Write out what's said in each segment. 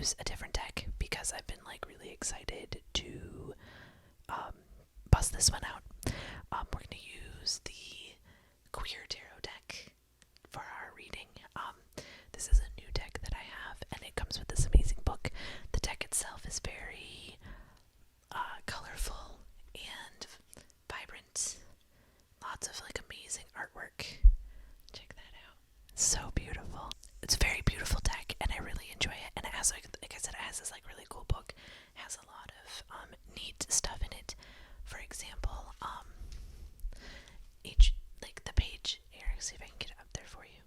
use a different deck because I've been like really excited to bust this one out. We're going to use the Queer Tarot deck for our reading. This is a new deck that I have, and it comes with this amazing book. The deck itself is very colorful and vibrant. Lots of like amazing artwork. Check that out. It's so beautiful. It's a very beautiful deck, and I really enjoy it. And it has, like I said, it has this like really cool book. It has a lot of neat stuff in it. For example, each like the page here. See if I can get it up there for you.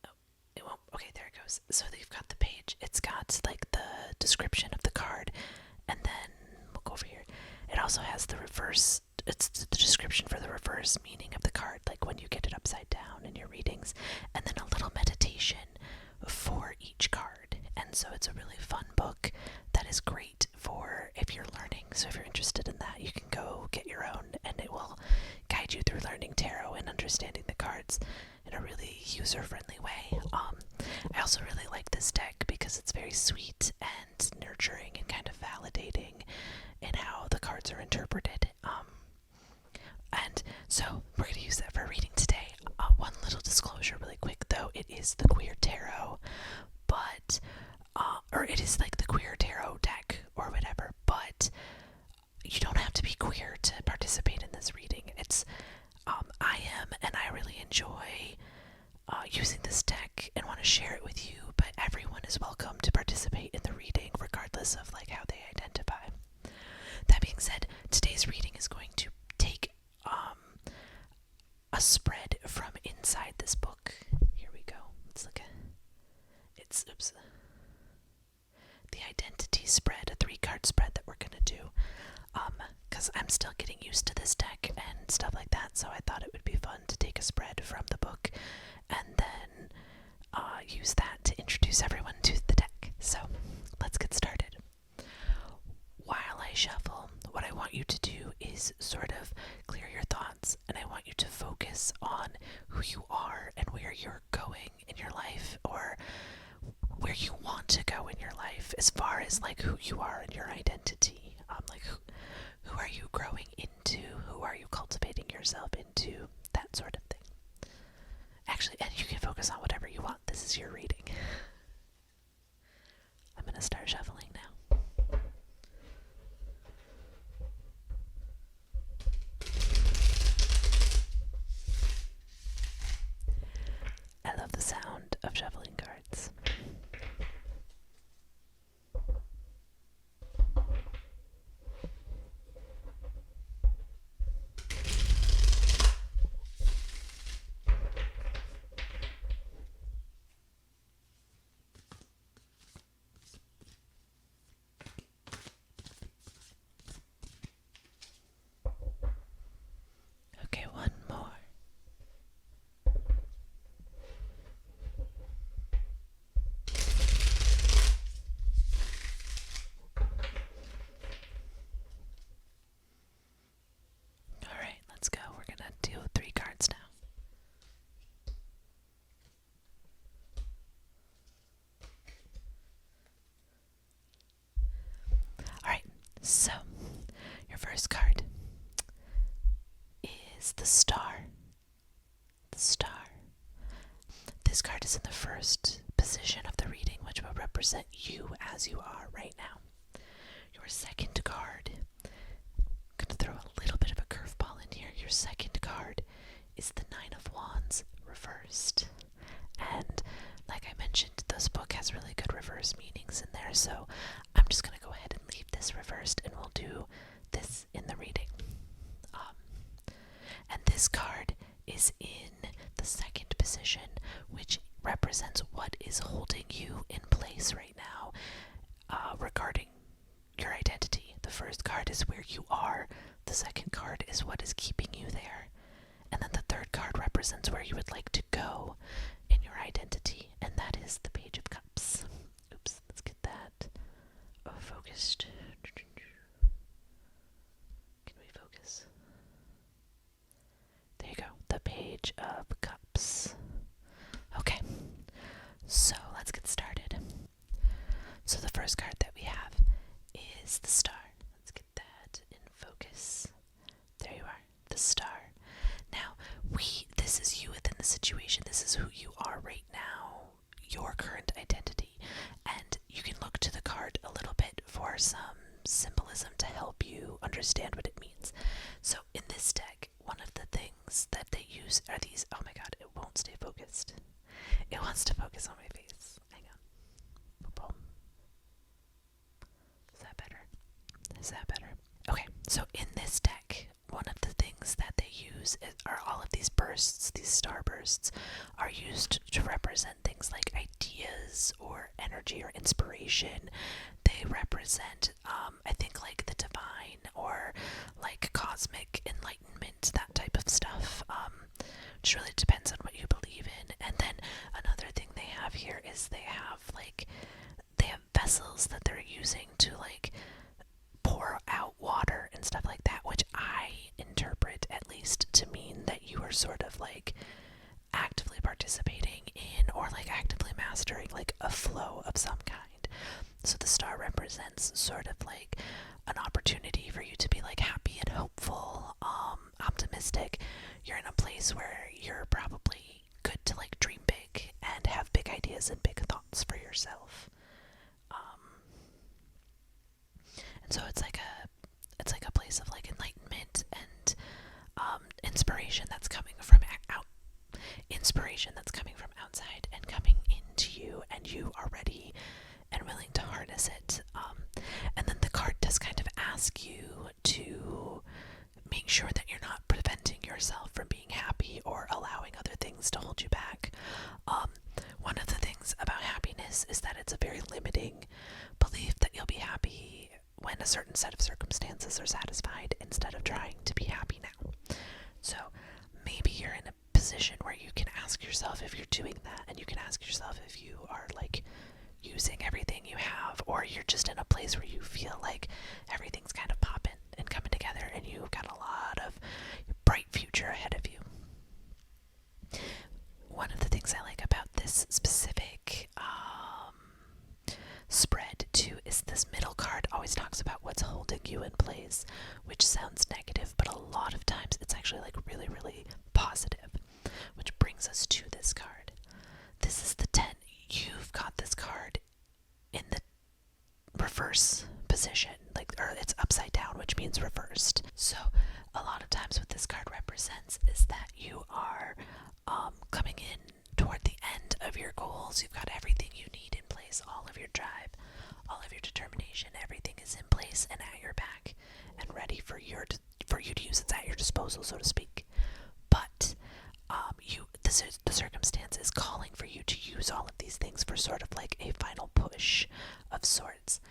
Oh, it won't. Okay, there it goes. So you've got the page. It's got like the description of the card, and then we'll go over here. It also has the reverse. It's the description for the reverse meaning of the card, like when you get it upside down in your readings, and then a little meditation for each card. And so it's a really fun book that is great for if you're learning. So if you're interested in that, you can go get your own, and it will guide you through learning tarot and understanding the cards in a really user-friendly way. I also really like this deck because it's very sweet and nurturing and kind of validating in how the cards are interpreted. And so we're going to use that for reading today. One little disclosure really quick though, it is the Queer Tarot, but, or it is like the Queer Tarot deck or whatever, but you don't have to be queer to participate in this reading. I am, and I really enjoy using this deck and want to share it with you, but everyone is welcome to participate in the reading regardless of like how they identify. That being said, today's reading is going to take a spread from inside this book. Here we go. Let's look at oops. The identity spread, a 3-card spread that we're gonna do. Because I'm still getting used to this deck and stuff like that, so I thought it would be fun to take a spread from the book and then use that to introduce everyone to the deck. So let's get started. While I shuffle, what I want you to do is sort of clear your thoughts, and I want you to focus on who you are and where you're going in your life, or where you want to go in your life, as far as like who you are and your identity. Like who are you growing into? Who are you cultivating yourself into? That sort of thing. Actually, and you can focus on whatever you want. This is your reading. I'm gonna start shuffling now. I love the sound of shuffling cards. Okay, one more. Alright, let's go. We're gonna deal with 3 cards now. Alright, so your first card is the Star. The Star. This card is in the first position of the reading, which will represent you as you are right now. Your second card, I'm going to throw a little bit of a curveball in here. Your second card is the 9 of Wands reversed. And like I mentioned, this book has really good reverse meanings in there, so I'm just going to go ahead and leave this reversed, and we'll do this in the reading. And this card is in the second position, which represents what is holding you in place right now regarding your identity. The first card is where you are. The second card is what is keeping you there. And then the third card represents where you would like to go in your identity, and that is the Page of Cups. Oops, let's get that focused. Can we focus? There you go, the Page of Cups. Okay, so let's get started. are right now, your current identity. And you can look to the card a little bit for some symbolism to help you understand what it means. So in this deck, one of the things that they use are these. Oh my god, it won't stay focused. It wants to focus on my face. Hang on. Boom. Is that better? Is that better? Okay, so in this deck, one of the things that they use are all of these bursts, these star bursts, are used to represent things like ideas or energy or inspiration. They represent, I think, like the divine or like cosmic enlightenment, that type of stuff, which really depends on what you believe in. And then another thing they have here is they have vessels that they're using to like pour out water and stuff like that, which I interpret at least to mean that you are sort of like actively participating in or like actively mastering like a flow of some kind. So the star represents sort of like an opportunity for you to be like happy and hopeful, optimistic. You're in a place where you're probably good to like dream big and have big ideas and big thoughts for yourself. And so it's like a place of like enlightenment and inspiration that's coming from outside and coming into you, and you are ready and willing to harness it. And then the card does kind of ask you to make sure that you're not preventing yourself from being happy or allowing other things to hold you back. One of the things about happiness is that it's a very limiting belief that you'll be happy when a certain set of circumstances are satisfied instead of trying to be happy now. So maybe you're in a position where you can ask yourself if you're doing that, and you can ask yourself if you are like using everything you have, or you're just in a place where you feel like everything's kind of popping and coming together and you've got a lot of bright future ahead of you. One of the things I like about this specific spread too is this middle card always talks about what's holding you in place, which sounds negative, but a lot of times it's actually like really, really positive, which brings us to this card. This is the 10. You've got this card in the reverse position, or it's upside down, which means reversed. So a lot of times what this card represents is that you are coming in toward the end of your goals. You've got everything you need in place, all of your drive, all of your determination, everything is in place and at your back and ready for you to use. It's at your disposal, so to speak. But the circumstance is calling for you to use all of these things for sort of like a final push of sorts.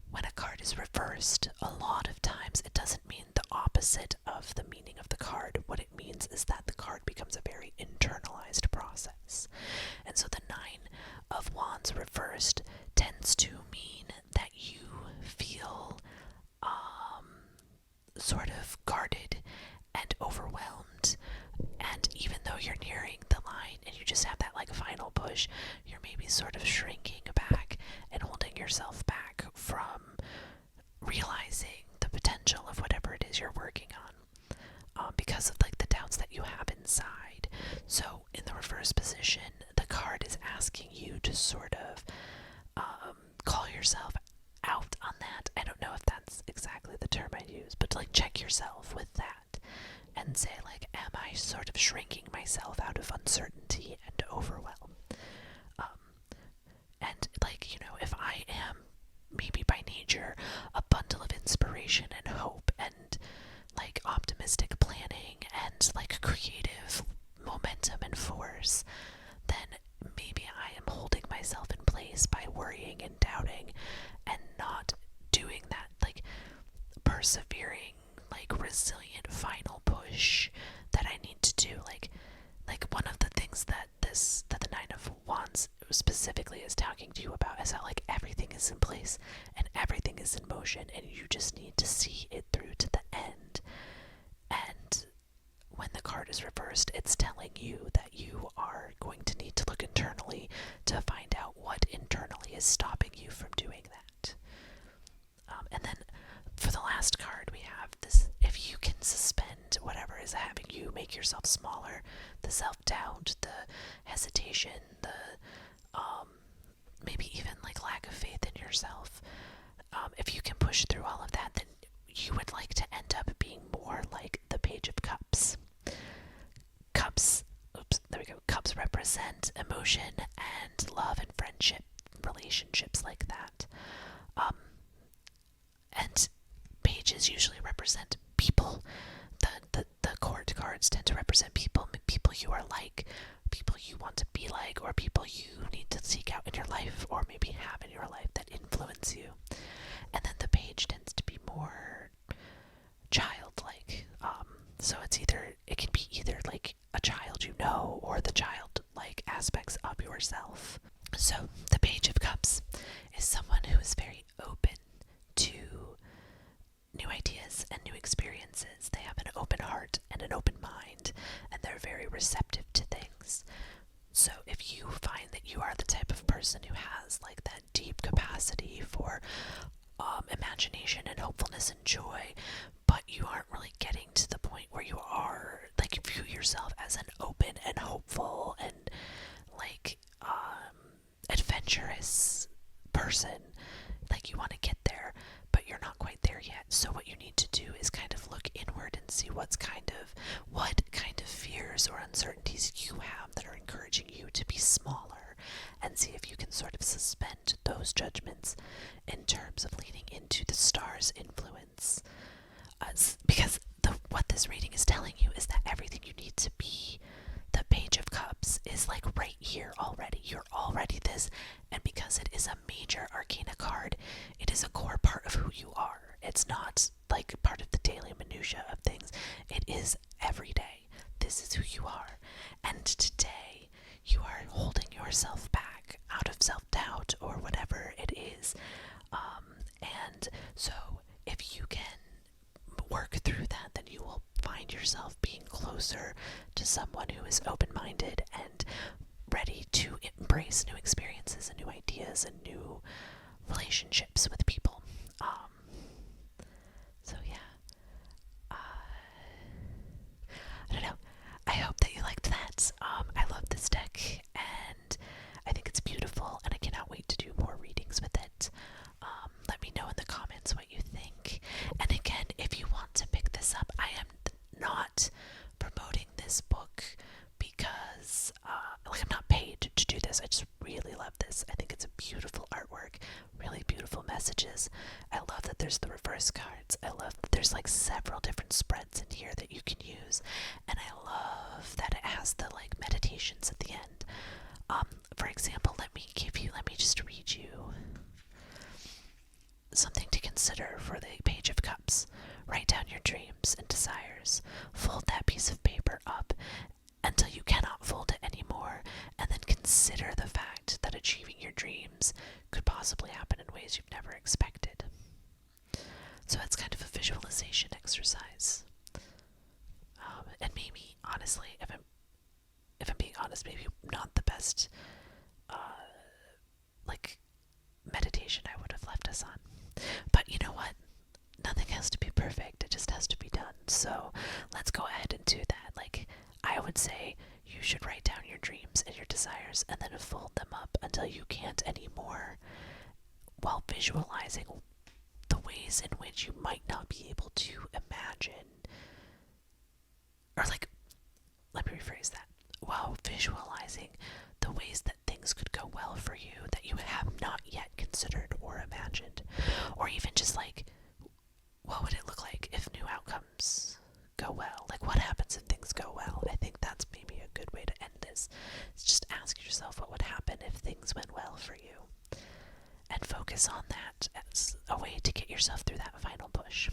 When a card is reversed, a lot of times it doesn't mean the opposite of the meaning of the card. What it means is that the card becomes a very internalized process. And so the 9 of Wands reversed tends to mean that you feel sort of guarded and overwhelmed. And even though you're nearing the line and you just have that like final push, you're maybe sort of shrinking back and holding yourself back from realizing the potential of whatever it is you're working on, because of like the doubts that you have inside. So in the reverse position, the card is asking you to sort of call yourself out on that. I don't know if that's exactly the term I'd use, but to like check yourself with that and say like, am I sort of shrinking myself out of uncertainty and overwhelm? And like, if I am maybe by nature a bundle of inspiration and hope and like optimistic planning and like creative momentum and force, then maybe I am holding myself in place by worrying and doubting and not doing that like persevering, like resilient final push that I need to do. Like one of the things that the 9 of Wands specifically is talking to you about is how like everything is in place and everything is in motion, and you just need to see it through to the end. And when the card is reversed, it's telling you that you are going to need to look internally to find out what internally is stopping you from doing that. And then for the last card, we have this: if you can suspend whatever is having you make yourself smaller, the self-doubt, the hesitation, frustration, the maybe even like lack of faith in yourself, if you can push through all of that, then you would like to end up being more like the Page of Cups. Cups, there we go. Cups represent emotion and love and friendship, relationships like that. And pages usually represent people. The court cards tend to represent people you are like, people you want to be like, or people you need to seek out in your life, or maybe have in your life that influence you. And then the page tends to be more childlike. So it can be either like a child you know, or the childlike aspects of yourself. So the Page of Cups is someone who is very open to new ideas and new experiences. They have an open heart and an open mind, and they're very receptive to things. So if you find that you are the type of person who has like that deep capacity for imagination and hopefulness and joy, but you aren't really getting to the point where you are like, you view yourself as an open and hopeful and like adventurous person, like you want to get there, but you're not quite there yet. So what you need to do is kind of look inward and see what kind of fears or uncertainties you have that are encouraging you to be smaller, and see if you can sort of suspend those judgments in terms of leaning into the stars' influence. Because what this reading is telling you is that everything you need to be the Page of Cups is like right here already. You're already this, and because it is a major arcana card, it is a core part of who you are. It's not like part of the daily minutia of things. It is every day. This is who you are. And today, you are holding yourself back out of self-doubt or whatever it is. And so if you can work through that, then you will find yourself being closer to someone who is open-minded and ready to embrace new experiences and new ideas and new relationships with people. So yeah, I don't know. I hope that you liked that. I love this deck, and I think it's beautiful, and I cannot wait to do more readings with it. Let me know in the comments what you think. And again, if you want to pick this up, I am not promoting this book because, I'm not paid to do this. I just really love this. I think it's a beautiful artwork, really beautiful messages. I love that there's the reverse cards. I love that there's like several different spreads in here that you can use. And I love that it has the like meditations at the end. For example, let me just read you something to consider for the Page of Cups. Write down your dreams and desires. Fold that piece of paper up until you cannot fold it anymore, and then consider the fact that achieving your dreams could possibly happen in ways you've never expected. So it's kind of a visualization exercise. And maybe, honestly, if I'm being honest, maybe not the best meditation I would have left us on. But you know what? Nothing has to be perfect. It just has to be done. So let's go ahead and do that. Like, I would say you should write down your dreams and your desires and then fold them up until you can't anymore, while visualizing the ways in which you might not be able to imagine. Or let me rephrase that. While visualizing the ways that things could go well for you that you have not yet considered or imagined. Or even just like, what would it look like if new outcomes go well? Like, what happens if things go well? I think that's maybe a good way to end this. It's just ask yourself what would happen if things went well for you. And focus on that as a way to get yourself through that final push.